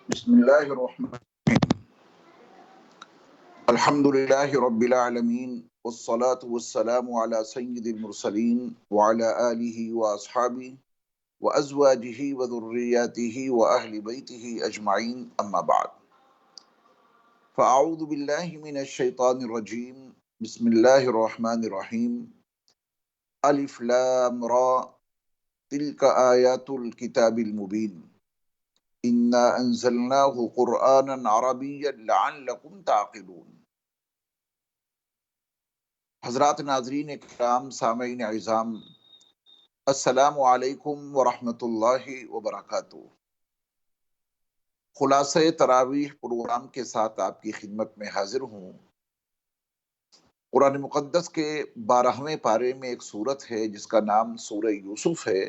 بسم اللہ الرحمن الحمد للہ رب العالمین والصلاة والسلام على سید المرسلین وعلى آلہ واصحابہ وازواجہ وذریاتہ واہل بیتہ اجمعین اما بعد فاعوذ باللہ من الشیطان الرجیم بسم اللہ الرحمن الرحیم الف لام را تلک آیات الکتاب المبین انا انزلناہ قرآنا عربیا لعلکم تعقلون۔ حضرات ناظرین کرام، سامعین اعظام، السلام علیکم ورحمۃ اللہ وبرکاتہ۔ خلاصہ تراویح پروگرام کے ساتھ آپ کی خدمت میں حاضر ہوں۔ قرآن مقدس کے 12ویں پارے میں ایک سورت ہے جس کا نام سورہ یوسف ہے،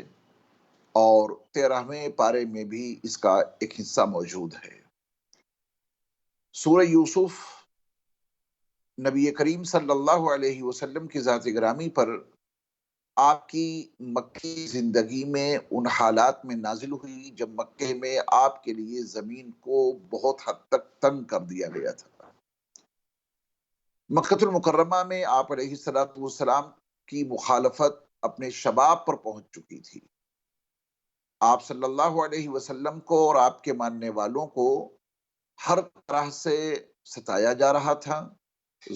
اور 13ویں پارے میں بھی اس کا ایک حصہ موجود ہے۔ سورہ یوسف نبی کریم صلی اللہ علیہ وسلم کی ذات گرامی پر آپ کی مکی زندگی میں ان حالات میں نازل ہوئی جب مکے میں آپ کے لیے زمین کو بہت حد تک تنگ کر دیا گیا تھا۔ مکۃ المکرمہ میں آپ علیہ الصلوۃ والسلام کی مخالفت اپنے شباب پر پہنچ چکی تھی۔ آپ صلی اللہ علیہ وسلم کو اور آپ کے ماننے والوں کو ہر طرح سے ستایا جا رہا تھا۔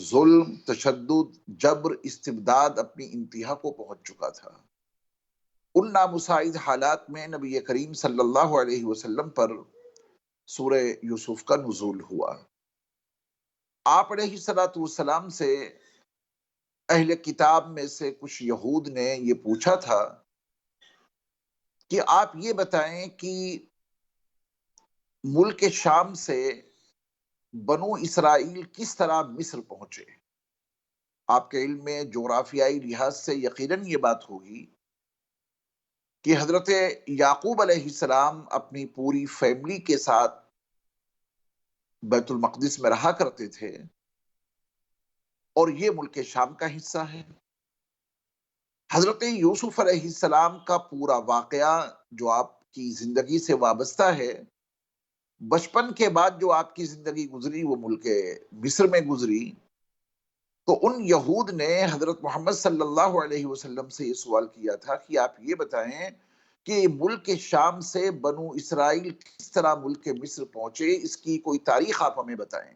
ظلم، تشدد، جبر، استبداد اپنی انتہا کو پہنچ چکا تھا۔ ان نامساعد حالات میں نبی کریم صلی اللہ علیہ وسلم پر سورہ یوسف کا نزول ہوا۔ آپ علیہ الصلوۃ والسلام سے اہل کتاب میں سے کچھ یہود نے یہ پوچھا تھا کہ آپ یہ بتائیں کہ ملک شام سے بنو اسرائیل کس طرح مصر پہنچے۔ آپ کے علم میں جغرافیائی لحاظ سے یقیناً یہ بات ہوگی کہ حضرت یعقوب علیہ السلام اپنی پوری فیملی کے ساتھ بیت المقدس میں رہا کرتے تھے، اور یہ ملک شام کا حصہ ہے۔ حضرت یوسف علیہ السلام کا پورا واقعہ جو آپ کی زندگی سے وابستہ ہے، بچپن کے بعد جو آپ کی زندگی گزری وہ ملک مصر میں گزری۔ تو ان یہود نے حضرت محمد صلی اللہ علیہ وسلم سے یہ سوال کیا تھا کہ آپ یہ بتائیں کہ ملک شام سے بنو اسرائیل کس طرح ملک مصر پہنچے، اس کی کوئی تاریخ آپ ہمیں بتائیں۔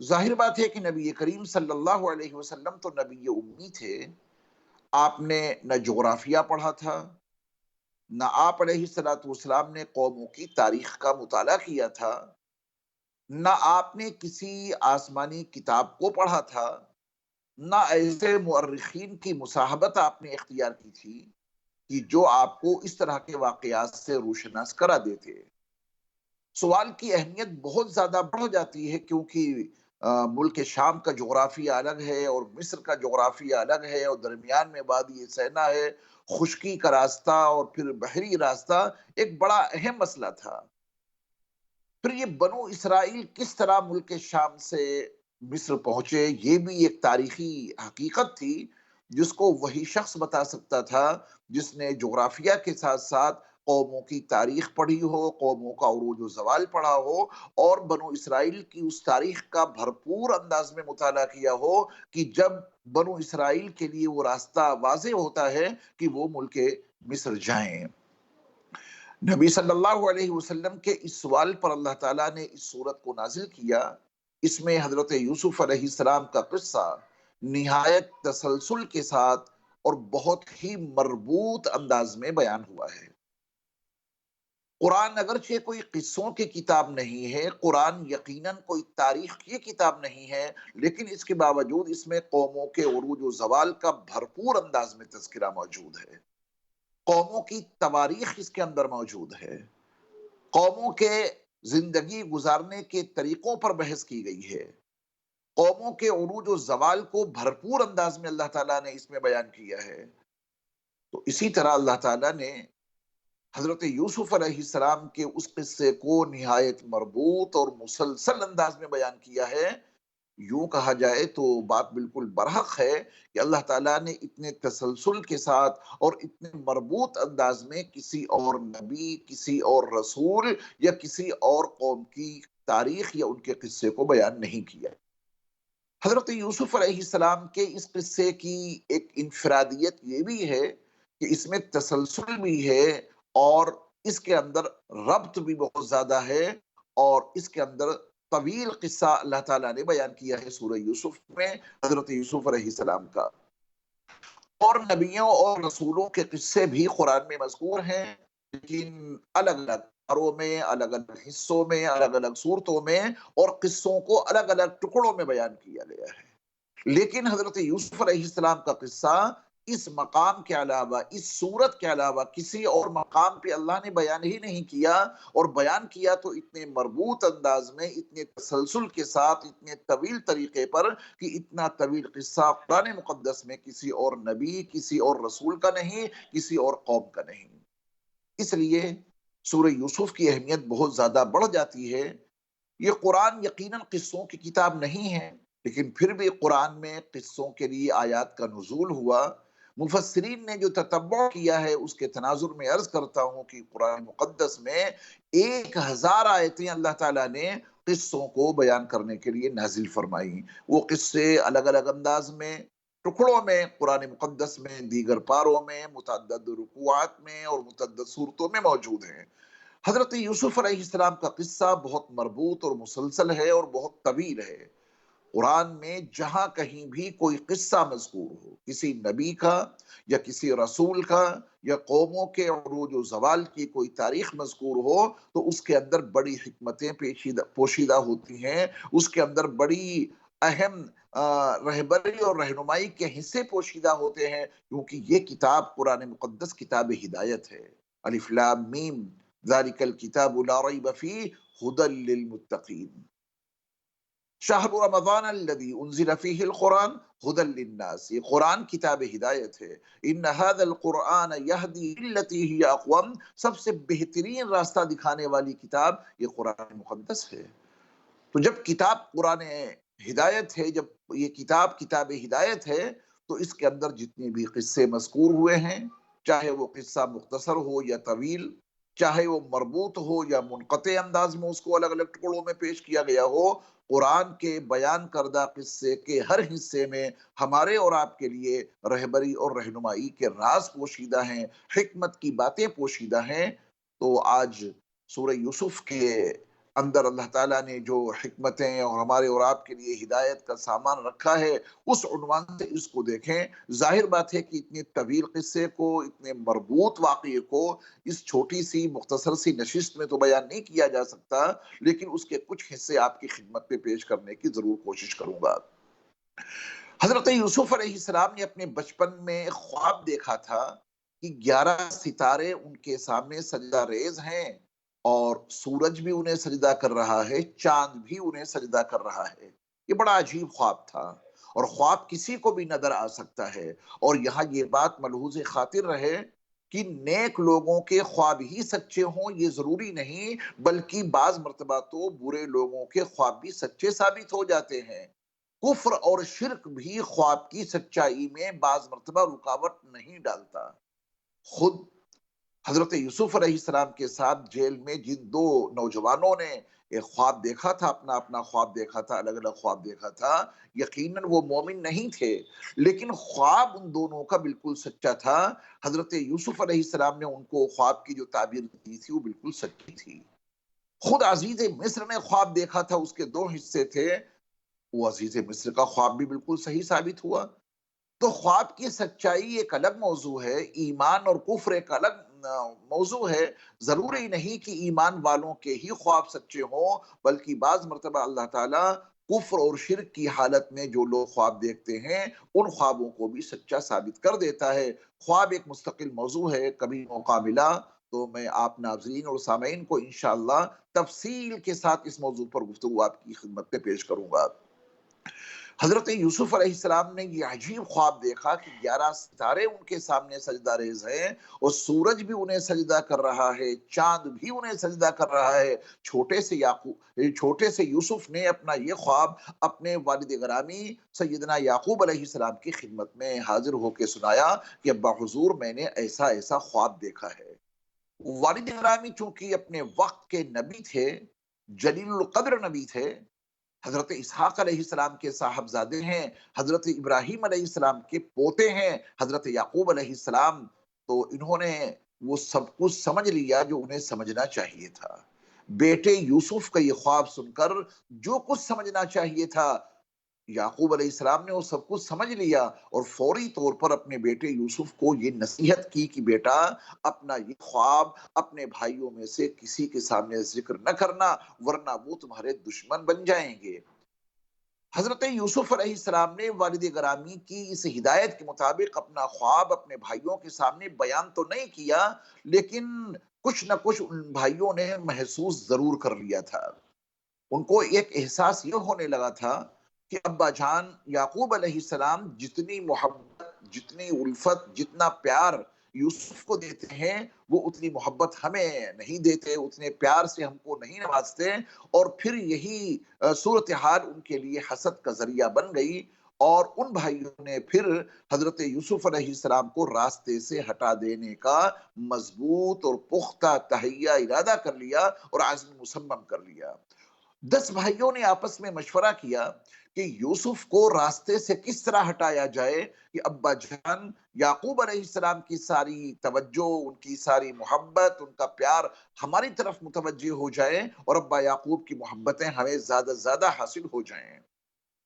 ظاہر بات ہے کہ نبی کریم صلی اللہ علیہ وسلم تو نبی امی تھے۔ آپ نے نہ جغرافیہ پڑھا تھا، نہ آپ علیہ الصلوۃ والسلام نے قوموں کی تاریخ کا مطالعہ کیا تھا، نہ آپ نے کسی آسمانی کتاب کو پڑھا تھا، نہ ایسے مورخین کی مصاحبت آپ نے اختیار کی تھی کہ جو آپ کو اس طرح کے واقعات سے روشناس کرا دیتے۔ سوال کی اہمیت بہت زیادہ بڑھ جاتی ہے، کیونکہ ملک شام کا جغرافیہ الگ ہے اور مصر کا جغرافیہ الگ ہے، اور درمیان میں وادی سینا ہے، خشکی کا راستہ اور پھر بحری راستہ ایک بڑا اہم مسئلہ تھا۔ پھر یہ بنو اسرائیل کس طرح ملک شام سے مصر پہنچے، یہ بھی ایک تاریخی حقیقت تھی جس کو وہی شخص بتا سکتا تھا جس نے جغرافیہ کے ساتھ ساتھ قوموں کی تاریخ پڑھی ہو، قوموں کا عروج و زوال پڑھا ہو، اور بنو اسرائیل کی اس تاریخ کا بھرپور انداز میں مطالعہ کیا ہو کہ جب بنو اسرائیل کے لیے وہ راستہ واضح ہوتا ہے کہ وہ ملک مصر جائیں۔ نبی صلی اللہ علیہ وسلم کے اس سوال پر اللہ تعالیٰ نے اس سورت کو نازل کیا۔ اس میں حضرت یوسف علیہ السلام کا قصہ نہایت تسلسل کے ساتھ اور بہت ہی مربوط انداز میں بیان ہوا ہے۔ قرآن اگرچہ کوئی قصوں کی کتاب نہیں ہے، قرآن یقیناً کوئی تاریخ کی کتاب نہیں ہے، لیکن اس کے باوجود اس میں قوموں کے عروج و زوال کا بھرپور انداز میں تذکرہ موجود ہے۔ قوموں کی تواریخ اس کے اندر موجود ہے، قوموں کے زندگی گزارنے کے طریقوں پر بحث کی گئی ہے، قوموں کے عروج و زوال کو بھرپور انداز میں اللہ تعالیٰ نے اس میں بیان کیا ہے۔ تو اسی طرح اللہ تعالیٰ نے حضرت یوسف علیہ السلام کے اس قصے کو نہایت مربوط اور مسلسل انداز میں بیان کیا ہے، یوں کہا جائے تو بات بالکل برحق ہے کہ اللہ تعالیٰ نے اتنے تسلسل کے ساتھ اور اتنے مربوط انداز میں کسی اور نبی، کسی اور رسول یا کسی اور قوم کی تاریخ یا ان کے قصے کو بیان نہیں کیا۔ حضرت یوسف علیہ السلام کے اس قصے کی ایک انفرادیت یہ بھی ہے کہ اس میں تسلسل بھی ہے، اور اس کے اندر ربط بھی بہت زیادہ ہے، اور اس کے اندر طویل قصہ اللہ تعالیٰ نے بیان کیا ہے سورہ یوسف میں حضرت یوسف علیہ السلام کا۔ اور نبیوں اور رسولوں کے قصے بھی قرآن میں مذکور ہیں، لیکن الگ الگ پاروں میں، الگ الگ حصوں میں، الگ الگ صورتوں میں، اور قصوں کو الگ الگ ٹکڑوں میں بیان کیا گیا ہے۔ لیکن حضرت یوسف علیہ السلام کا قصہ اس مقام کے علاوہ، اس صورت کے علاوہ کسی اور مقام پہ اللہ نے بیان ہی نہیں کیا، اور بیان کیا تو اتنے مربوط انداز میں، اتنے تسلسل کے ساتھ، اتنے طویل طریقے پر کہ اتنا طویل قصہ قرآن مقدس میں کسی اور نبی، کسی اور رسول کا نہیں، کسی اور قوم کا نہیں۔ اس لیے سورہ یوسف کی اہمیت بہت زیادہ بڑھ جاتی ہے۔ یہ قرآن یقیناً قصوں کی کتاب نہیں ہے، لیکن پھر بھی قرآن میں قصوں کے لیے آیات کا نزول ہوا۔ مفسرین نے جو تتبع کیا ہے اس کے تناظر میں عرض کرتا ہوں کہ قرآن مقدس میں 1000 آیتیں اللہ تعالیٰ نے قصوں کو بیان کرنے کے لیے نازل فرمائی۔ وہ قصے الگ الگ انداز میں، ٹکڑوں میں قرآن مقدس میں، دیگر پاروں میں، متعدد رکوعات میں اور متعدد صورتوں میں موجود ہیں۔ حضرت یوسف علیہ السلام کا قصہ بہت مربوط اور مسلسل ہے اور بہت طویل ہے۔ قرآن میں جہاں کہیں بھی کوئی قصہ مذکور ہو، کسی نبی کا یا کسی رسول کا یا قوموں کے عروج و زوال کی کوئی تاریخ مذکور ہو، تو اس کے اندر بڑی حکمتیں پوشیدہ ہوتی ہیں، اس کے اندر بڑی اہم رہبری اور رہنمائی کے حصے پوشیدہ ہوتے ہیں، کیونکہ یہ کتاب قرآن مقدس کتاب ہدایت ہے۔ الف لام میم ذالک الکتاب لا ریب فیہ ھدی للمتقین، شہر رمضان الذی انزل فیہ القرآن ھدی للناس، یہ قرآن کتاب ہدایت ہے۔ ان ھذا القرآن یہدی للتی ہی اقوم، سب سے بہترین راستہ دکھانے والی کتاب یہ قرآن مقدس ہے۔ تو جب کتاب قرآن ہدایت ہے، جب یہ کتاب کتاب ہدایت ہے، تو اس کے اندر جتنے بھی قصے مذکور ہوئے ہیں، چاہے وہ قصہ مختصر ہو یا طویل، چاہے وہ مربوط ہو یا منقطع انداز میں اس کو الگ الگ ٹکڑوں میں پیش کیا گیا ہو، قرآن کے بیان کردہ قصے کے ہر حصے میں ہمارے اور آپ کے لیے رہبری اور رہنمائی کے راز پوشیدہ ہیں، حکمت کی باتیں پوشیدہ ہیں۔ تو آج سورہ یوسف کے اندر اللہ تعالیٰ نے جو حکمتیں اور ہمارے اور آپ کے لیے ہدایت کا سامان رکھا ہے، اس عنوان سے اس کو دیکھیں۔ ظاہر بات ہے کہ اتنے طویل قصے کو، اتنے مربوط واقعے کو اس چھوٹی سی مختصر سی نشست میں تو بیان نہیں کیا جا سکتا، لیکن اس کے کچھ حصے آپ کی خدمت میں پیش کرنے کی ضرور کوشش کروں گا۔ حضرت یوسف علیہ السلام نے اپنے بچپن میں خواب دیکھا تھا کہ 11 ستارے ان کے سامنے سجدہ ریز ہیں، اور سورج بھی انہیں سجدہ کر رہا ہے، چاند بھی انہیں سجدہ کر رہا ہے۔ یہ بڑا عجیب خواب تھا، اور خواب کسی کو بھی نظر آ سکتا ہے۔ اور یہاں یہ بات ملحوظ خاطر رہے کہ نیک لوگوں کے خواب ہی سچے ہوں یہ ضروری نہیں، بلکہ بعض مرتبہ تو برے لوگوں کے خواب بھی سچے ثابت ہو جاتے ہیں۔ کفر اور شرک بھی خواب کی سچائی میں بعض مرتبہ رکاوٹ نہیں ڈالتا۔ خود حضرت یوسف علیہ السلام کے ساتھ جیل میں جن 2 نوجوانوں نے ایک خواب دیکھا تھا، اپنا اپنا خواب دیکھا تھا، الگ الگ خواب دیکھا تھا، یقیناً وہ مومن نہیں تھے، لیکن خواب ان دونوں کا بالکل سچا تھا۔ حضرت یوسف علیہ السلام نے ان کو خواب کی جو تعبیر دی تھی وہ بالکل سچی تھی۔ خود عزیز مصر نے خواب دیکھا تھا، اس کے 2 حصے تھے، وہ عزیز مصر کا خواب بھی بالکل صحیح ثابت ہوا۔ تو خواب کی سچائی ایک الگ موضوع ہے، ایمان اور کفر ایک الگ موضوع ہے۔ ضروری نہیں کہ ایمان والوں کے ہی خواب سچے ہوں، بلکہ بعض مرتبہ اللہ تعالیٰ کفر اور شرک کی حالت میں جو لوگ خواب دیکھتے ہیں ان خوابوں کو بھی سچا ثابت کر دیتا ہے۔ خواب ایک مستقل موضوع ہے، کبھی موقع ملا تو میں آپ ناظرین اور سامعین کو انشاءاللہ تفصیل کے ساتھ اس موضوع پر گفتگو آپ کی خدمت میں پیش کروں گا۔ حضرت یوسف علیہ السلام نے یہ عجیب خواب دیکھا کہ 11 ستارے ان کے سامنے سجدہ ریز ہیں، اور سورج بھی انہیں سجدہ کر رہا ہے، چاند بھی انہیں سجدہ کر رہا ہے۔ چھوٹے سے یوسف نے اپنا یہ خواب اپنے والد گرامی سیدنا یعقوب علیہ السلام کی خدمت میں حاضر ہو کے سنایا کہ ابا حضور، میں نے ایسا ایسا خواب دیکھا ہے۔ والد گرامی چونکہ اپنے وقت کے نبی تھے، جلیل القدر نبی تھے، حضرت اسحاق علیہ السلام کے صاحبزادے ہیں، حضرت ابراہیم علیہ السلام کے پوتے ہیں، حضرت یعقوب علیہ السلام، تو انہوں نے وہ سب کچھ سمجھ لیا جو انہیں سمجھنا چاہیے تھا۔ بیٹے یوسف کا یہ خواب سن کر جو کچھ سمجھنا چاہیے تھا، یعقوب علیہ السلام نے وہ سب کچھ سمجھ لیا، اور فوری طور پر اپنے بیٹے یوسف کو یہ نصیحت کی کہ بیٹا، اپنا یہ خواب اپنے بھائیوں میں سے کسی کے سامنے ذکر نہ کرنا، ورنہ وہ تمہارے دشمن بن جائیں گے۔ حضرت یوسف علیہ السلام نے والد گرامی کی اس ہدایت کے مطابق اپنا خواب اپنے بھائیوں کے سامنے بیان تو نہیں کیا، لیکن کچھ نہ کچھ ان بھائیوں نے محسوس ضرور کر لیا تھا۔ ان کو ایک احساس یہ ہونے لگا تھا کہ ابا جان یعقوب علیہ السلام جتنی محبت، جتنی الفت، جتنا پیار یوسف کو دیتے ہیں، وہ اتنی محبت ہمیں نہیں دیتے، اتنے پیار سے ہم کو نہیں نوازتے، اور پھر یہی صورتحال ان کے لیے حسد کا ذریعہ بن گئی، اور ان بھائیوں نے پھر حضرت یوسف علیہ السلام کو راستے سے ہٹا دینے کا مضبوط اور پختہ تہیہ ارادہ کر لیا اور عزم مصمم کر لیا۔ 10 بھائیوں نے آپس میں مشورہ کیا کہ یوسف کو راستے سے کس طرح ہٹایا جائے کہ ابا جان یعقوب علیہ السلام کی ساری توجہ، ان کی ساری محبت، ان کا پیار ہماری طرف متوجہ ہو جائے، اور ابا یعقوب کی محبتیں ہمیں زیادہ زیادہ حاصل ہو جائیں۔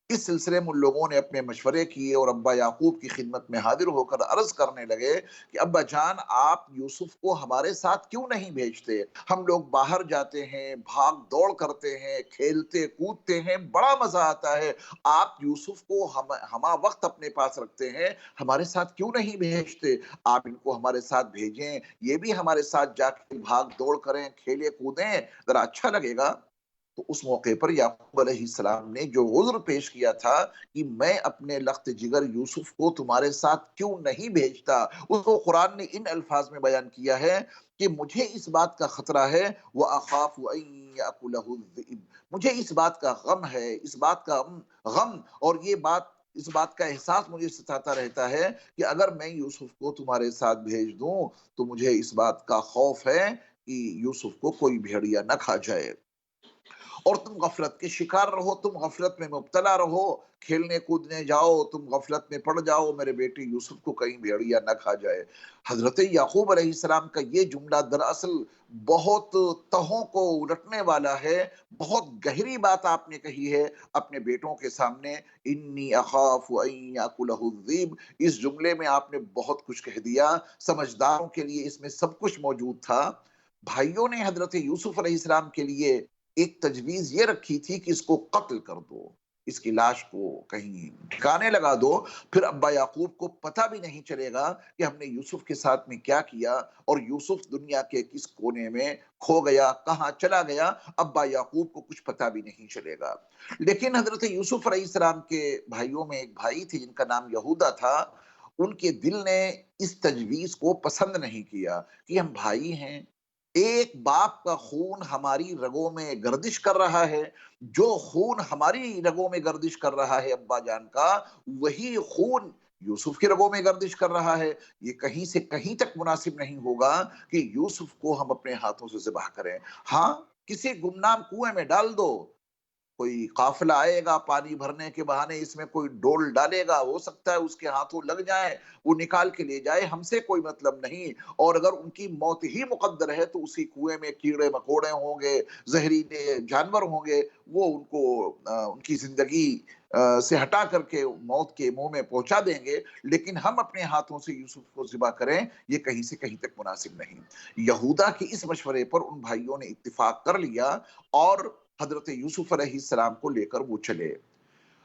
اس سلسلے میں ان لوگوں نے اپنے مشورے کیے اور ابا یعقوب کی خدمت میں حاضر ہو کر عرض کرنے لگے کہ ابا جان، آپ یوسف کو ہمارے ساتھ کیوں نہیں بھیجتے؟ ہم لوگ باہر جاتے ہیں، بھاگ دوڑ کرتے ہیں، کھیلتے کودتے ہیں، بڑا مزہ آتا ہے۔ آپ یوسف کو ہما وقت اپنے پاس رکھتے ہیں، ہمارے ساتھ کیوں نہیں بھیجتے؟ آپ ان کو ہمارے ساتھ بھیجیں، یہ بھی ہمارے ساتھ جا کے بھاگ دوڑ کریں، کھیلے کودیں، ذرا اچھا لگے گا۔ تو اس موقع پر یعقوب علیہ السلام نے جو عذر پیش کیا تھا کہ میں اپنے لخت جگر یوسف کو تمہارے ساتھ کیوں نہیں بھیجتا، اس کو قرآن نے ان الفاظ میں بیان کیا ہے کہ مجھے اس بات کا خطرہ ہے، وَأَخَافُ أَن يَأْكُلَهُ الذِّئْبُ، مجھے اس بات کا غم ہے، اس بات کا غم، اور اس بات کا احساس مجھے ستاتا رہتا ہے کہ اگر میں یوسف کو تمہارے ساتھ بھیج دوں تو مجھے اس بات کا خوف ہے کہ یوسف کو کوئی بھیڑیا نہ کھا جائے، اور تم غفلت کے شکار رہو، تم غفلت میں مبتلا رہو، کھیلنے کودنے جاؤ، تم غفلت میں پڑ جاؤ، میرے بیٹے یوسف کو کہیں بھیڑیا نہ کھا جائے۔ حضرت یعقوب علیہ السلام کا یہ جملہ دراصل بہت تہوں کو الٹنے والا ہے، بہت گہری بات آپ نے کہی ہے اپنے بیٹوں کے سامنے۔ انی اخاف ان یاکلہ الذئب، اس جملے میں آپ نے بہت کچھ کہہ دیا، سمجھداروں کے لیے اس میں سب کچھ موجود تھا۔ بھائیوں نے حضرت یوسف علیہ السلام کے لیے ایک تجویز یہ رکھی تھی کہ اس کو قتل کر دو، اس کی لاش کو کہیں ٹھکانے لگا دو، پھر ابا یعقوب کو پتہ بھی نہیں چلے گا کہ ہم نے یوسف کے ساتھ میں کیا کیا، اور یوسف دنیا کے کس کونے میں کھو گیا، کہاں چلا گیا، ابا یعقوب کو کچھ پتہ بھی نہیں چلے گا۔ لیکن حضرت یوسف علیہ السلام کے بھائیوں میں ایک بھائی تھے جن کا نام یہودا تھا، ان کے دل نے اس تجویز کو پسند نہیں کیا کہ ہم بھائی ہیں، ایک باپ کا خون ہماری رگوں میں گردش کر رہا ہے، جو خون ہماری رگوں میں گردش کر رہا ہے ابا جان کا، وہی خون یوسف کی رگوں میں گردش کر رہا ہے، یہ کہیں سے کہیں تک مناسب نہیں ہوگا کہ یوسف کو ہم اپنے ہاتھوں سے ذبح کریں۔ ہاں، کسی گمنام کنویں میں ڈال دو، کوئی قافلہ آئے گا پانی بھرنے کے بہانے، اس میں کوئی ڈول ڈالے گا، ہو سکتا ہے اس کے ہاتھوں لگ جائے، وہ نکال کے لے جائے، ہم سے کوئی مطلب نہیں، اور اگر ان کی موت ہی مقدر ہے تو اسی کنویں میں کیڑے مکوڑے ہوں گے، زہریلے جانور ہوں گے، وہ ان کو ان کی زندگی سے ہٹا کر کے موت کے منہ میں پہنچا دیں گے، لیکن ہم اپنے ہاتھوں سے یوسف کو ذبح کریں، یہ کہیں سے کہیں تک مناسب نہیں۔ یہودا کے اس مشورے پر ان بھائیوں نے اتفاق کر لیا، اور حضرت یوسف علیہ السلام کو لے کر وہ چلے۔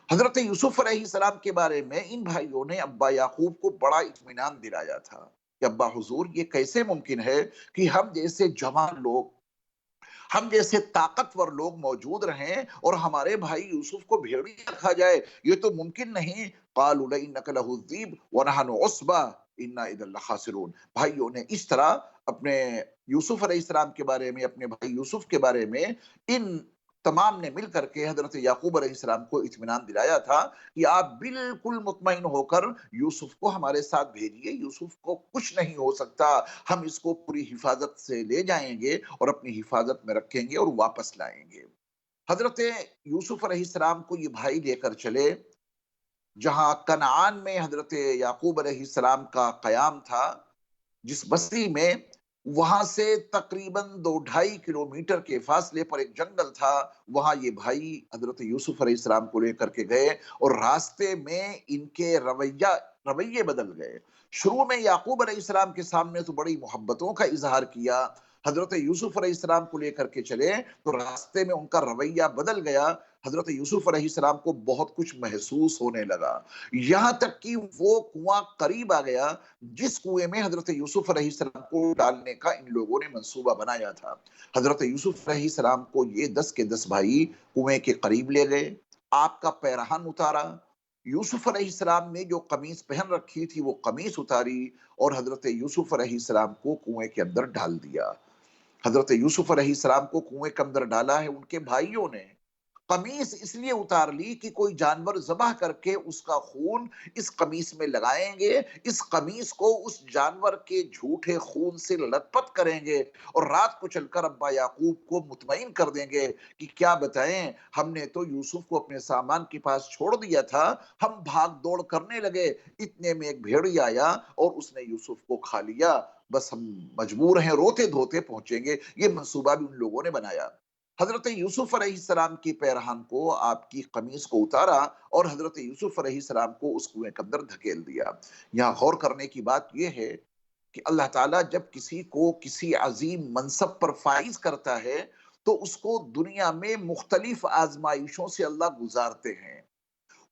حضرت یوسف علیہ السلام کے بارے میں ان بھائیوں نے ابا یعقوب کو بڑا اطمینان دلایا تھا کہ ابا حضور، یہ کیسے ممکن ہے کہ ہم جیسے جوان لوگ، ہم جیسے طاقتور لوگ موجود رہیں اور ہمارے بھائی یوسف کو بھیڑیا کھا جائے، یہ تو ممکن نہیں۔ قالوا لئنک لہ الذئب ونحن عصبہ انا اذا لخاسرون۔ بھائیوں نے اس طرح اپنے یوسف علیہ السلام کے بارے میں، اپنے بھائی یوسف کے بارے میں ان تمام نے مل کر کے حضرت یعقوب علیہ السلام کو اطمینان دلایا تھا کہ آپ بالکل مطمئن ہو کر یوسف کو ہمارے ساتھ بھیجیے، یوسف کو کچھ نہیں ہو سکتا، ہم اس کو پوری حفاظت سے لے جائیں گے اور اپنی حفاظت میں رکھیں گے اور واپس لائیں گے۔ حضرت یوسف علیہ السلام کو یہ بھائی لے کر چلے جہاں کنعان میں حضرت یعقوب علیہ السلام کا قیام تھا، جس بستی میں، وہاں سے تقریباً 2-2.5 کلومیٹر کے فاصلے پر ایک جنگل تھا، وہاں یہ بھائی حضرت یوسف علیہ السلام کو لے کر کے گئے اور راستے میں ان کے رویے بدل گئے۔ شروع میں یعقوب علیہ السلام کے سامنے تو بڑی محبتوں کا اظہار کیا، حضرت یوسف علیہ السلام کو لے کر کے چلے تو راستے میں ان کا رویہ بدل گیا، حضرت یوسف علیہ السلام کو بہت کچھ محسوس ہونے لگا، یہاں تک کہ وہ کنواں قریب آ گیا جس کنویں میں حضرت یوسف علیہ السلام کو ڈالنے کا ان لوگوں نے منصوبہ بنایا تھا۔ حضرت یوسف علیہ السلام کو یہ 10 کے 10 بھائی کنویں کے قریب لے گئے، آپ کا پیرہن اتارا، یوسف علیہ السلام نے جو قمیص پہن رکھی تھی وہ قمیص اتاری اور حضرت یوسف علیہ السلام کو کنویں کے اندر ڈال دیا۔ حضرت یوسف علیہ السلام کو کنویں کے اندر ڈالا ہے ان کے بھائیوں نے، قمیص اس لیے اتار لی کہ کوئی جانور ذبح کر کے اس کا خون اس قمیص میں لگائیں گے، اس قمیص کو اس جانور کے جھوٹے خون سے لت پت کریں گے اور رات کو چل کر ابا یعقوب کو مطمئن کر دیں گے کہ کیا بتائیں، ہم نے تو یوسف کو اپنے سامان کے پاس چھوڑ دیا تھا، ہم بھاگ دوڑ کرنے لگے، اتنے میں ایک بھیڑی آیا اور اس نے یوسف کو کھا لیا، بس ہم مجبور ہیں روتے دھوتے پہنچیں گے۔ یہ منصوبہ بھی ان لوگوں نے بنایا۔ حضرت یوسف علیہ السلام کی پیرہن کو، آپ کی قمیص کو اتارا اور حضرت یوسف علیہ السلام کو اس کنویں کے اندر دھکیل دیا۔ یہاں غور کرنے کی بات یہ ہے کہ اللہ تعالیٰ جب کسی کو کسی عظیم منصب پر فائز کرتا ہے تو اس کو دنیا میں مختلف آزمائشوں سے اللہ گزارتے ہیں۔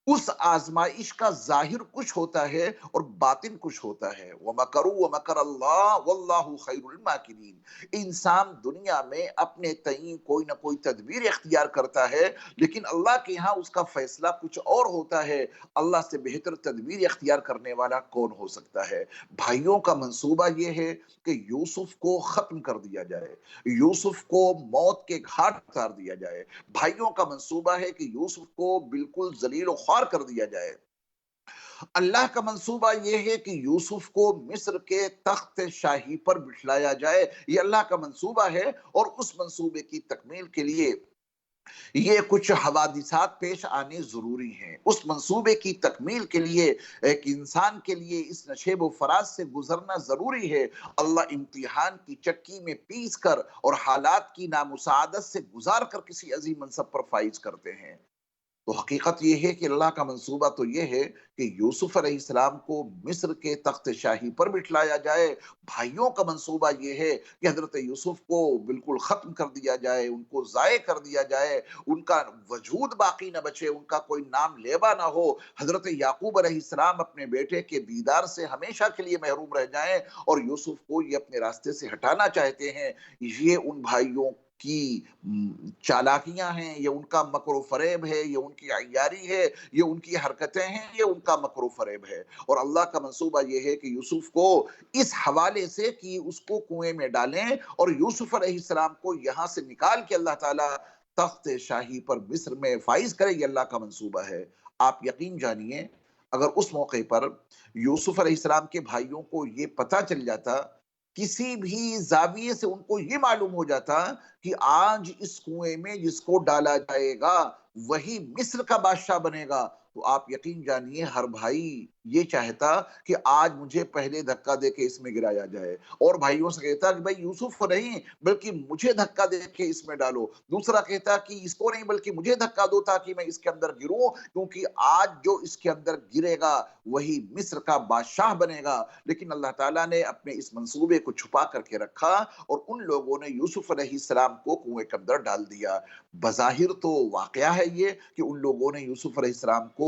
اس آزمائش کا ظاہر کچھ ہوتا ہے اور باطن کچھ ہوتا ہے۔ وَمَكَرُوا وَمَكَرَ اللَّهُ وَاللَّهُ خَيْرُ الْمَاكِرِينَ۔ انسان دنیا میں اپنے تئیں کوئی نہ کوئی تدبیر اختیار کرتا ہے، لیکن اللہ کے ہاں اس کا فیصلہ کچھ اور ہوتا ہے۔ اللہ سے بہتر تدبیر اختیار کرنے والا کون ہو سکتا ہے؟ بھائیوں کا منصوبہ یہ ہے کہ یوسف کو ختم کر دیا جائے، یوسف کو موت کے گھاٹ اتار دیا جائے۔ بھائیوں کا منصوبہ ہے کہ یوسف کو بالکل ذلیل و خوار کر دیا جائے۔ اللہ کا منصوبہ یہ ہے کہ یوسف کو مصر کے تخت شاہی پر بٹھلایا جائے، یہ اللہ کا منصوبہ ہے، اور اس منصوبے کی تکمیل کے لیے یہ کچھ حوادثات پیش آنے ضروری ہیں۔ اس منصوبے کی تکمیل کے لیے ایک انسان کے لیے اس نشیب و فراز سے گزرنا ضروری ہے۔ اللہ امتحان کی چکی میں پیس کر اور حالات کی نامساعدت سے گزار کر کسی عظیم منصب پر فائز کرتے ہیں۔ تو حقیقت یہ ہے کہ اللہ کا منصوبہ تو یہ ہے کہ یوسف علیہ السلام کو مصر کے تخت شاہی پر بٹھلایا جائے۔ بھائیوں کا منصوبہ یہ ہے کہ حضرت یوسف کو بالکل ختم کر دیا جائے، ان کو ضائع کر دیا جائے، ان کا وجود باقی نہ بچے، ان کا کوئی نام لیوا نہ ہو۔ حضرت یعقوب علیہ السلام اپنے بیٹے کے دیدار سے ہمیشہ کے لیے محروم رہ جائیں اور یوسف کو یہ اپنے راستے سے ہٹانا چاہتے ہیں۔ یہ ان بھائیوں کی چالاکیاں ہیں، یہ ان کا مکر و فریب ہے، یہ ان کی عیاری ہے، یہ ان کی حرکتیں ہیں، یہ ان کا مکر و فریب ہے۔ اور اللہ کا منصوبہ یہ ہے کہ یوسف کو اس حوالے سے کہ اس کو کنویں میں ڈالیں اور یوسف علیہ السلام کو یہاں سے نکال کے اللہ تعالیٰ تخت شاہی پر مصر میں فائز کرے، یہ اللہ کا منصوبہ ہے۔ آپ یقین جانیے اگر اس موقع پر یوسف علیہ السلام کے بھائیوں کو یہ پتہ چل جاتا، کسی بھی زاویے سے ان کو یہ معلوم ہو جاتا کہ آج اس کنویں میں جس کو ڈالا جائے گا وہی مصر کا بادشاہ بنے گا، تو آپ یقین جانیے ہر بھائی یہ چاہتا کہ آج مجھے پہلے دھکا دے کے اس میں گرایا جائے، اور بھائیوں سے کہتا کہ بھائی یوسف کو نہیں بلکہ مجھے دھکا دے کے اس میں ڈالو، دوسرا کہتا کہ اس کو نہیں بلکہ مجھے دھکا دو تاکہ میں اس کے اندر گروں، کیونکہ آج جو اس کے اندر گرے گا وہی مصر کا بادشاہ بنے گا۔ لیکن اللہ تعالیٰ نے اپنے اس منصوبے کو چھپا کر کے رکھا اور ان لوگوں نے یوسف علیہ السلام کو کنویں کے اندر ڈال دیا۔ بظاہر تو واقعہ ہے یہ کہ ان لوگوں نے یوسف علیہ السلام کو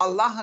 আল্লাহ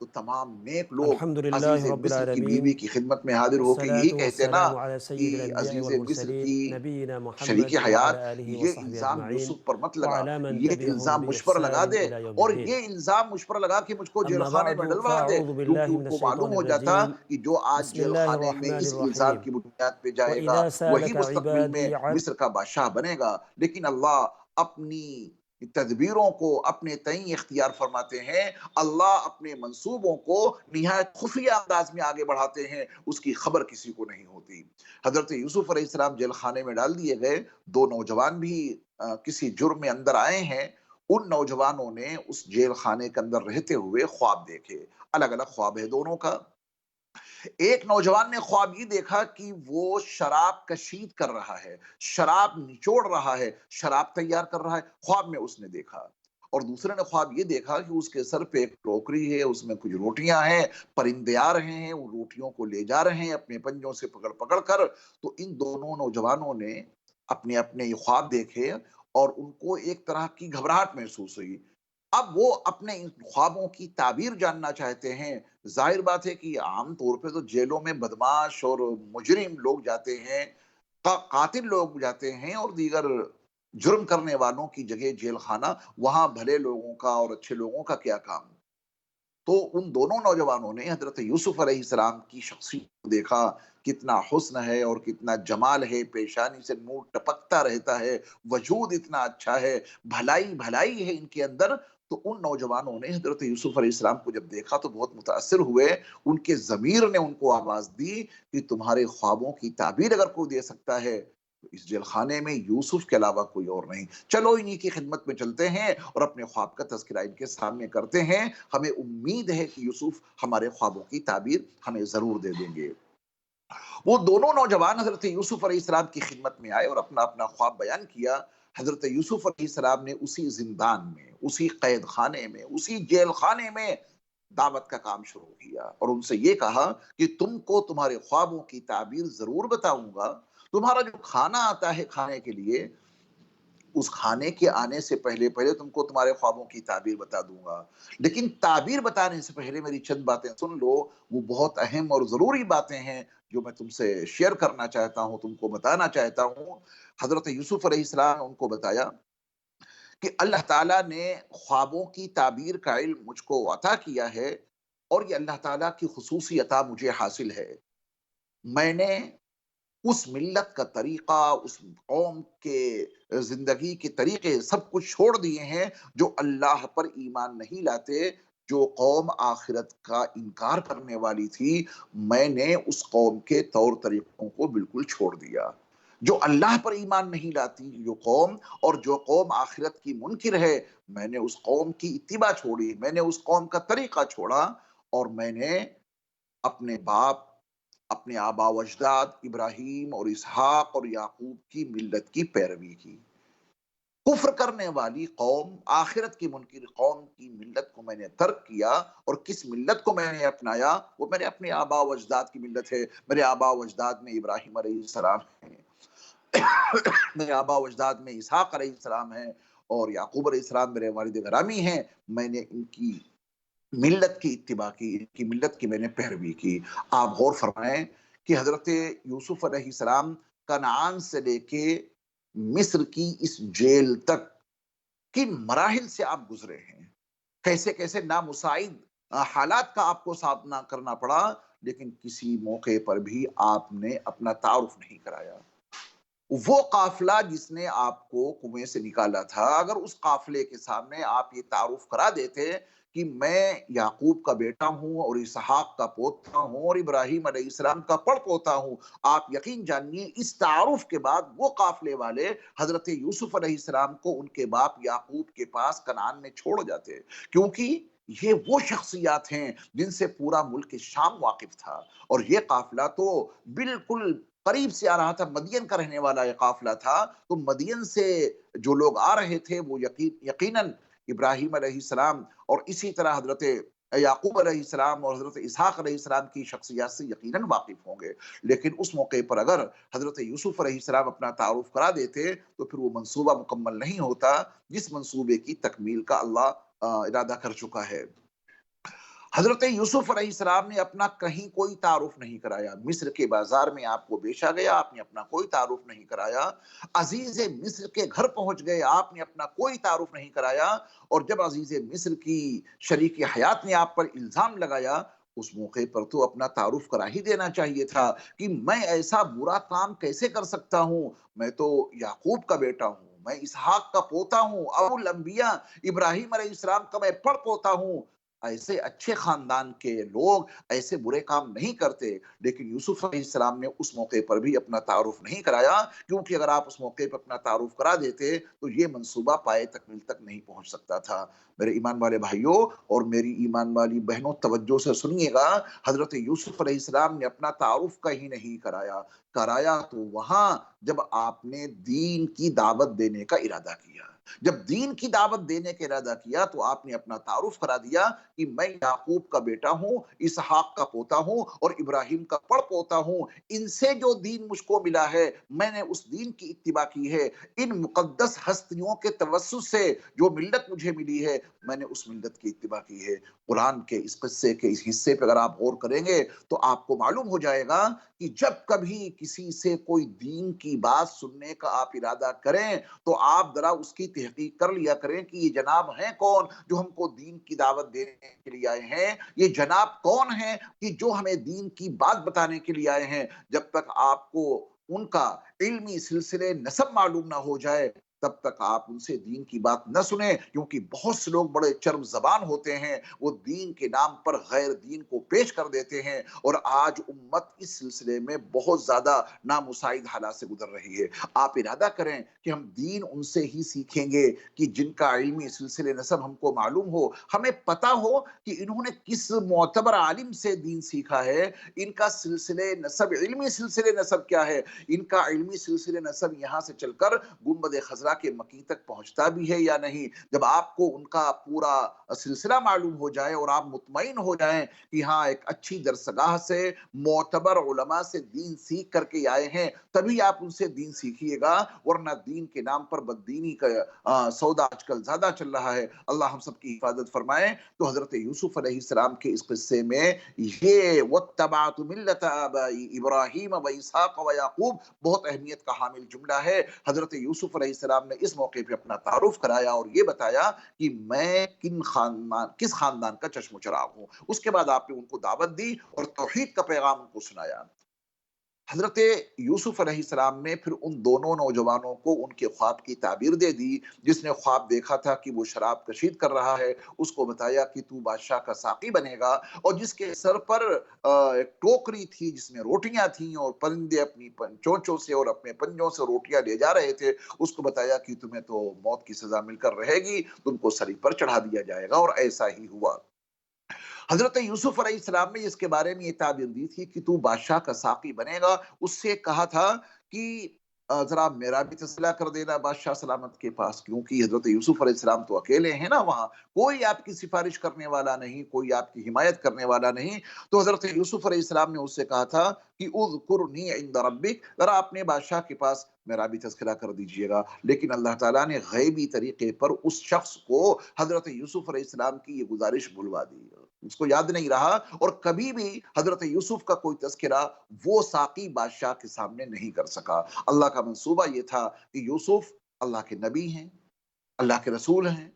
تو تمام نیک لوگ الحمد للہ عزیز رب مصر کی العالمین، بیوی کی خدمت میں حاضر ہو کے یہی والصلاة کہتے ہیں نا والسلام على کہ سید الانبیاء عزیز مصر والمرسلین کی نبینا شریک محمد حیات وعلى آلہ یہ وصحبہ الزام اجمعین یوسف پر مت لگا، وعلى من یہ تبعهم الزام مجھ پر لگا بإحسان دے، إلى يوم اور الدین. یہ الزام مجھ پر لگا کہ مجھ کو جیل اما خانے بعد میں ڈلوا دے، فاعوذ باللہ کیونکہ ان من کو معلوم الشیطان ہو جاتا الرجیم. کہ جو آج بسم جیل اللہ خانے میں الرحمن اس الزام الرحیم. کی بنیاد پہ جائے گا وَإِذَا وہی سَأَلَكَ مستقبل میں عِبَادِي مصر کا بادشاہ بنے گا، لیکن اللہ اپنی تدبیروں کو اپنے تئیں اختیار فرماتے ہیں، اللہ اپنے منصوبوں کو نہایت خفیہ انداز میں آگے بڑھاتے ہیں، اس کی خبر کسی کو نہیں ہوتی۔ حضرت یوسف علیہ السلام جیل خانے میں ڈال دیے گئے، دو نوجوان بھی کسی جرم میں اندر آئے ہیں، ان نوجوانوں نے اس جیل خانے کے اندر رہتے ہوئے خواب دیکھے، الگ الگ خواب ہے دونوں کا۔ ایک نوجوان نے خواب یہ دیکھا کہ وہ شراب کشید کر رہا ہے، شراب نچوڑ رہا ہے، شراب تیار کر رہا ہے، خواب میں اس نے دیکھا۔ اور دوسرے نے خواب یہ دیکھا کہ اس کے سر پہ ایک ٹوکری ہے، اس میں کچھ روٹیاں ہیں، پرندے آ رہے ہیں، ان روٹیوں کو لے جا رہے ہیں اپنے پنجوں سے پکڑ پکڑ کر۔ تو ان دونوں نوجوانوں نے اپنے اپنے یہ خواب دیکھے اور ان کو ایک طرح کی گھبراہٹ محسوس ہوئی۔ اب وہ اپنے ان خوابوں کی تعبیر جاننا چاہتے ہیں۔ ظاہر بات ہے کہ عام طور پہ تو جیلوں میں بدماش اور مجرم لوگ جاتے ہیں، قاتل لوگ جاتے ہیں، اور دیگر جرم کرنے والوں کی جگہ جیل خانہ، وہاں بھلے لوگوں کا اور اچھے لوگوں کا کیا کام۔ تو ان دونوں نوجوانوں نے حضرت یوسف علیہ السلام کی شخصیت کو دیکھا، کتنا حسن ہے اور کتنا جمال ہے، پیشانی سے نور ٹپکتا رہتا ہے، وجود اتنا اچھا ہے، بھلائی بھلائی ہے ان کے اندر۔ تو ان نوجوانوں نے حضرت یوسف علیہ السلام کو جب دیکھا تو بہت متاثر ہوئے، ان کے ضمیر نے ان کو آواز دی کہ تمہارے خوابوں کی تعبیر اگر کوئی دے سکتا ہے تو اس جیل خانے میں یوسف کے علاوہ کوئی اور نہیں، چلو انہی کی خدمت میں چلتے ہیں اور اپنے خواب کا تذکرہ ان کے سامنے کرتے ہیں، ہمیں امید ہے کہ یوسف ہمارے خوابوں کی تعبیر ہمیں ضرور دے دیں گے۔ وہ دونوں نوجوان حضرت یوسف علیہ السلام کی خدمت میں آئے اور اپنا اپنا خواب بیان کیا۔ حضرت یوسف علیہ السلام نے اسی زندان میں، اسی قید خانے میں، اسی جیل خانے میں دعوت کا کام شروع کیا اور ان سے یہ کہا کہ تم کو تمہارے خوابوں کی تعبیر ضرور بتاؤں گا، تمہارا جو کھانا آتا ہے کھانے کے لیے، اس کھانے کے آنے سے پہلے پہلے تم کو تمہارے خوابوں کی تعبیر بتا دوں گا، لیکن تعبیر بتانے سے پہلے میری چند باتیں سن لو، وہ بہت اہم اور ضروری باتیں ہیں جو میں تم سے شیئر کرنا چاہتا ہوں، تم کو بتانا چاہتا ہوں۔ حضرت یوسف علیہ السلام نے ان کو بتایا کہ اللہ تعالیٰ نے خوابوں کی تعبیر کا علم مجھ کو عطا کیا ہے، اور یہ اللہ تعالیٰ کی خصوصی عطا مجھے حاصل ہے۔ میں نے اس ملت کا طریقہ، اس قوم کے زندگی کے طریقے سب کچھ چھوڑ دیے ہیں جو اللہ پر ایمان نہیں لاتے، جو قوم آخرت کا انکار کرنے والی تھی، میں نے اس قوم کے طور طریقوں کو بالکل چھوڑ دیا۔ جو اللہ پر ایمان نہیں لاتی جو قوم، اور جو قوم آخرت کی منکر ہے، میں نے اس قوم کی اتباع چھوڑی، میں نے اس قوم کا طریقہ چھوڑا، اور میں نے اپنے باپ، اپنے آبا و اجداد ابراہیم اور اسحاق اور یعقوب کی ملت کی پیروی کی۔ کفر کرنے والی قوم، آخرت کی منکر قوم کی ملت کو میں نے ترک کیا، اور کس ملت کو میں نے اپنایا؟ وہ میرے اپنے آبا و اجداد کی ملت ہے۔ میرے آبا و اجداد میں ابراہیم علیہ السلام ہیں، میرے آبا و اجداد میں اسحاق علیہ السلام ہیں، اور یعقوب علیہ السلام میرے والد گرامی ہیں۔ میں نے ان کی ملت کی اتباع کی، ان کی ملت کی میں نے پیروی کی۔ آپ غور فرمائیں کہ حضرت یوسف علیہ السلام کنعان سے لے کے مصر کی اس جیل تک کن مراحل سے آپ گزرے ہیں، کیسے کیسے نامساعد حالات کا آپ کو سامنا کرنا پڑا، لیکن کسی موقع پر بھی آپ نے اپنا تعارف نہیں کرایا۔ وہ قافلہ جس نے آپ کو کنویں سے نکالا تھا، اگر اس قافلے کے سامنے آپ یہ تعارف کرا دیتے کہ میں یعقوب کا بیٹا ہوں اور اسحاق کا پوتا ہوں اور ابراہیم علیہ السلام کا پڑ پوتا ہوں، آپ یقین جانیے اس تعارف کے بعد وہ قافلے والے حضرت یوسف علیہ السلام کو ان کے باپ یعقوب کے پاس کنعان میں چھوڑ جاتے، کیونکہ یہ وہ شخصیات ہیں جن سے پورا ملک شام واقف تھا، اور یہ قافلہ تو بالکل قریب سے آ رہا تھا، مدین کا رہنے والا یہ قافلہ تھا۔ تو مدین سے جو لوگ آ رہے تھے وہ یقیناً ابراہیم علیہ السلام اور اسی طرح حضرت یعقوب علیہ السلام اور حضرت اسحاق علیہ السلام کی شخصیات سے یقیناً واقف ہوں گے، لیکن اس موقع پر اگر حضرت یوسف علیہ السلام اپنا تعارف کرا دیتے تو پھر وہ منصوبہ مکمل نہیں ہوتا جس منصوبے کی تکمیل کا اللہ ارادہ کر چکا ہے۔ حضرت یوسف علیہ السلام نے اپنا کہیں کوئی تعارف نہیں کرایا، مصر کے بازار میں آپ کو بیچا گیا، آپ نے اپنا کوئی تعارف نہیں کرایا، عزیز مصر کے گھر پہنچ گئے، آپ نے اپنا کوئی تعارف نہیں کرایا، اور جب عزیز مصر کی شریک حیات نے آپ پر الزام لگایا، اس موقع پر تو اپنا تعارف کرا ہی دینا چاہیے تھا کہ میں ایسا برا کام کیسے کر سکتا ہوں، میں تو یعقوب کا بیٹا ہوں، میں اسحاق کا پوتا ہوں، ابو الانبیاء ابراہیم علیہ السلام کا میں پڑ پوتا ہوں، ایسے اچھے خاندان کے لوگ ایسے برے کام نہیں کرتے، لیکن یوسف علیہ السلام نے اس موقع پر بھی اپنا تعارف نہیں کرایا، کیونکہ اگر آپ اس موقع پر اپنا تعارف کرا دیتے تو یہ منصوبہ پائے تکمیل تک نہیں پہنچ سکتا تھا۔ میرے ایمان والے بھائیوں اور میری ایمان والی بہنوں، توجہ سے سنیے گا، حضرت یوسف علیہ السلام نے اپنا تعارف کہیں نہیں کرایا، کرایا تو وہاں جب آپ نے دین کی دعوت دینے کا ارادہ کیا، جب دین کی دعوت دینے کا ارادہ کیا تو آپ نے اپنا تعارف کرا دیا کہ میں یعقوب کا بیٹا ہوں، اسحاق کا پوتا ہوں اور ابراہیم کا پڑ پوتا ہوں، ان سے جو دین مجھ کو ملا ہے میں نے اس دین کی اتباع کی ہے، ان مقدس ہستیوں کے توسط سے جو ملت مجھے ملی ہے میں نے اس ملت کی اتباع کی ہے۔ قرآن کے اس قصے کے اس حصے پہ اگر آپ غور کریں گے تو آپ کو معلوم ہو جائے گا کہ جب کبھی کسی سے کوئی دین کی بات سننے کا آپ ارادہ کریں تو آپ ذرا اس کی تحقیق کر لیا کریں کہ یہ جناب ہیں کون جو ہم کو دین کی دعوت دینے کے لیے آئے ہیں، یہ جناب کون ہیں کہ جو ہمیں دین کی بات بتانے کے لیے آئے ہیں۔ جب تک آپ کو ان کا علمی سلسلے نسب معلوم نہ ہو جائے تب تک آپ ان سے دین کی بات نہ سنیں، کیونکہ بہت سے لوگ بڑے چرب زبان ہوتے ہیں، وہ دین کے نام پر غیر دین کو پیش کر دیتے ہیں، اور آج امت اس سلسلے میں بہت زیادہ نامساعد حالات سے گزر رہی ہے۔ آپ ارادہ کریں کہ ہم دین ان سے ہی سیکھیں گے کہ جن کا علمی سلسلے نسب ہم کو معلوم ہو، ہمیں پتا ہو کہ انہوں نے کس معتبر عالم سے دین سیکھا ہے، ان کا سلسلے نسب، علمی سلسلے نسب کیا ہے، ان کا علمی سلسلے نسب یہاں سے چل کر گنبد خضرا کے مکی تک پہنچتا بھی ہے یا نہیں۔ جب آپ کو ان کا پورا سلسلہ معلوم ہو جائے اور آپ مطمئن ہو جائیں کہ ہاں ایک اچھی درسگاہ سے معتبر علماء سے دین سیکھ کر کے آئے ہیں، تبھی آپ ان سے دین سیکھیے گا، ورنہ دین کے نام پر بددینی کا سودا آج کل زیادہ چل رہا ہے۔ اللہ ہم سب کی حفاظت فرمائے۔ تو حضرت یوسف علیہ السلام کے اس قصے میں یہ وَاتَّبَعْتُ مِلَّةَ آبَائِي ابراہیم و اسحاق و یعقوب بہت اہمیت کا حامل جملہ ہے۔ حضرت یوسف علیہ السلام نے اس موقع پہ اپنا تعارف کرایا اور یہ بتایا کہ میں کس خاندان کا چشم و چراغ ہوں۔ اس کے بعد آپ نے ان کو دعوت دی اور توحید کا پیغام ان کو سنایا۔ حضرت یوسف علیہ السلام نے پھر ان دونوں نوجوانوں کو ان کے خواب کی تعبیر دے دی، جس نے خواب دیکھا تھا کہ وہ شراب کشید کر رہا ہے، اس کو بتایا کہ تو بادشاہ کا ساقی بنے گا، اور جس کے سر پر ایک ٹوکری تھی جس میں روٹیاں تھیں اور پرندے اپنی چونچوں سے اور اپنے پنجوں سے روٹیاں لے جا رہے تھے، اس کو بتایا کہ تمہیں تو موت کی سزا مل کر رہے گی، تم کو سری پر چڑھا دیا جائے گا، اور ایسا ہی ہوا۔ حضرت یوسف علیہ السلام نے اس کے بارے میں یہ تعبیر دی تھی کہ تو بادشاہ کا ساقی بنے گا، اس سے کہا تھا کہ ذرا میرا بھی تذکرہ کر دینا بادشاہ سلامت کے پاس، کیونکہ حضرت یوسف علیہ السلام تو اکیلے ہیں نا وہاں، کوئی آپ کی سفارش کرنے والا نہیں، کوئی آپ کی حمایت کرنے والا نہیں۔ تو حضرت یوسف علیہ السلام نے اس سے کہا تھا کہ اذکرنی عند ربک، ذرا اپنے بادشاہ کے پاس میرا بھی تذکرہ کر دیجئے گا۔ لیکن اللہ تعالیٰ نے غیبی طریقے پر اس شخص کو حضرت یوسف علیہ السلام کی یہ گزارش بھلوا دی، اس کو یاد نہیں رہا، اور کبھی بھی حضرت یوسف کا کوئی تذکرہ وہ ساقی بادشاہ کے سامنے نہیں کر سکا۔ اللہ کا منصوبہ یہ تھا کہ یوسف اللہ کے نبی ہیں، اللہ کے رسول ہیں،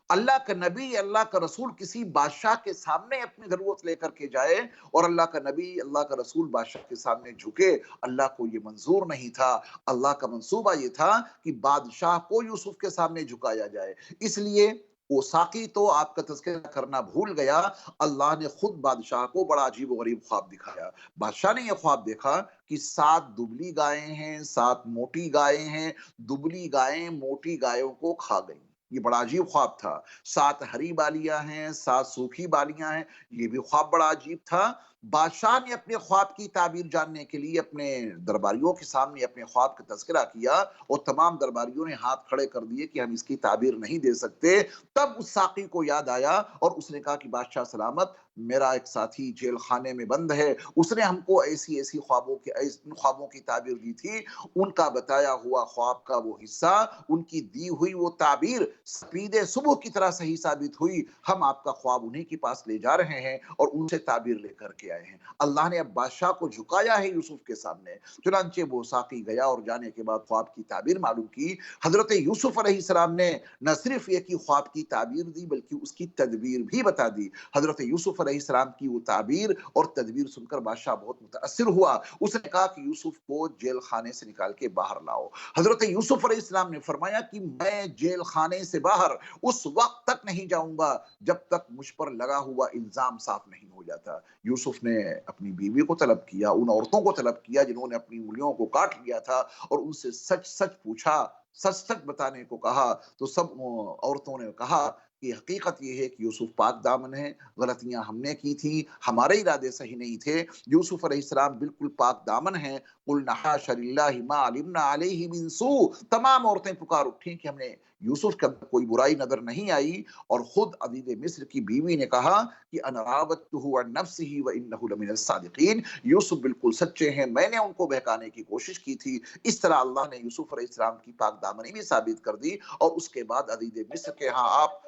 اللہ کا نبی، اللہ کا رسول کسی بادشاہ کے سامنے اپنی ضرورت لے کر کے جائے اور اللہ کا نبی، اللہ کا رسول بادشاہ کے سامنے جھکے، اللہ کو یہ منظور نہیں تھا۔ اللہ کا منصوبہ یہ تھا کہ بادشاہ کو یوسف کے سامنے جھکایا جائے، اس لیے وہ ساقی تو آپ کا تذکرہ کرنا بھول گیا، اللہ نے خود بادشاہ کو بڑا عجیب و غریب خواب دکھایا۔ بادشاہ نے یہ خواب دیکھا کہ 7 دبلی گائیں ہیں، 7 موٹی گائیں ہیں، دبلی گائیں موٹی گایوں کو کھا گئیں۔ یہ بڑا عجیب خواب تھا۔ 7 ہری بالیاں ہیں، 7 سوکھی بالیاں ہیں، یہ بھی خواب بڑا عجیب تھا۔ بادشاہ نے اپنے خواب کی تعبیر جاننے کے لیے اپنے درباریوں کے سامنے اپنے خواب کا تذکرہ کیا، اور تمام درباریوں نے ہاتھ کھڑے کر دیے کہ ہم اس کی تعبیر نہیں دے سکتے۔ تب اس ساقی کو یاد آیا اور اس نے کہا کہ بادشاہ سلامت، میرا ایک ساتھی جیل خانے میں بند ہے، اس نے ہم کو ایسی ایسی خوابوں کی تعبیر دی تھی، ان کا بتایا ہوا خواب کا وہ حصہ، ان کی دی ہوئی وہ تعبیر سپید صبح کی طرح صحیح ثابت ہوئی۔ ہم آپ کا خواب انہیں کے پاس لے جا رہے ہیں اور ان سے تعبیر لے کر کے آئے ہیں۔ اللہ نے اب بادشاہ کو جھکایا ہے یوسف کے سامنے۔ چنانچہ وہ ساقی گیا اور جانے کے بعد خواب کی تعبیر معلوم کی۔ حضرت یوسف علیہ السلام نے نہ صرف یہ کہ خواب کی تعبیر دی بلکہ اس کی تدبیر بھی بتا دی۔ حضرت یوسف علیہ السلام کی وہ تعبیر اور تدبیر سن کر بادشاہ بہت متاثر ہوا۔ اس نے کہا کہ یوسف کو جیل خانے سے نکال کے باہر لاؤ۔ حضرت یوسف علیہ السلام نے فرمایا کہ میں جیل خانے سے باہر اس وقت تک نہیں جاؤں گا جب تک مجھ پر لگا ہوا الزام صاف نہیں ہو جاتا۔ یوسف نے اپنی بیوی کو طلب کیا، ان عورتوں کو طلب کیا جنہوں نے اپنی انگلیوں کو کاٹ لیا تھا، اور ان سے سچ سچ پوچھا، سچ سچ بتانے کو کہا۔ تو سب عورتوں نے کہا کہ حقیقت یہ ہے کہ یوسف پاک دامن ہے، غلطیاں ہم نے کی تھی، ہمارے ارادے صحیح نہیں تھے، یوسف علیہ السلام بالکل پاک دامن ہیں۔ قلنا حاشا للہ ما علمنا علیہ من سوء، تمام عورتیں پکار اٹھیں کہ ہم نے یوسف کا کوئی برائی نظر نہیں آئی۔ اور خود عزیز مصر کی بیوی نے کہا کہ انا راودتہ عن نفسہ وانہ لمن الصادقین، یوسف بالکل سچے ہیں، میں نے ان کو بہکانے کی کوشش کی تھی۔ اس طرح اللہ نے یوسف علیہ السلام کی پاک دامنی بھی ثابت کر دی، اور اس کے بعد عزیز مصر کے ہاں آپ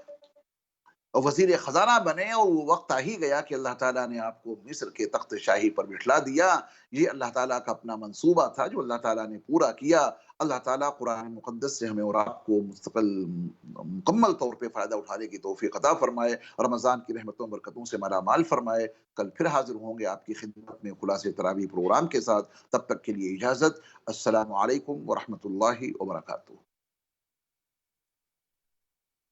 وزیر خزانہ بنے، اور وہ وقت آ ہی گیا کہ اللہ تعالیٰ نے آپ کو مصر کے تخت شاہی پر بٹھلا دیا۔ یہ اللہ تعالیٰ کا اپنا منصوبہ تھا جو اللہ تعالیٰ نے پورا کیا۔ اللہ تعالیٰ قرآن مقدس سے ہمیں اور آپ کو مکمل طور پہ فائدہ اٹھانے کی توفیق عطا فرمائے، رمضان کی رحمتوں برکتوں سے مالا مال فرمائے۔ کل پھر حاضر ہوں گے آپ کی خدمت میں خلاصہ تراویح پروگرام کے ساتھ، تب تک کے لیے اجازت۔ السلام علیکم ورحمۃ اللہ وبرکاتہ۔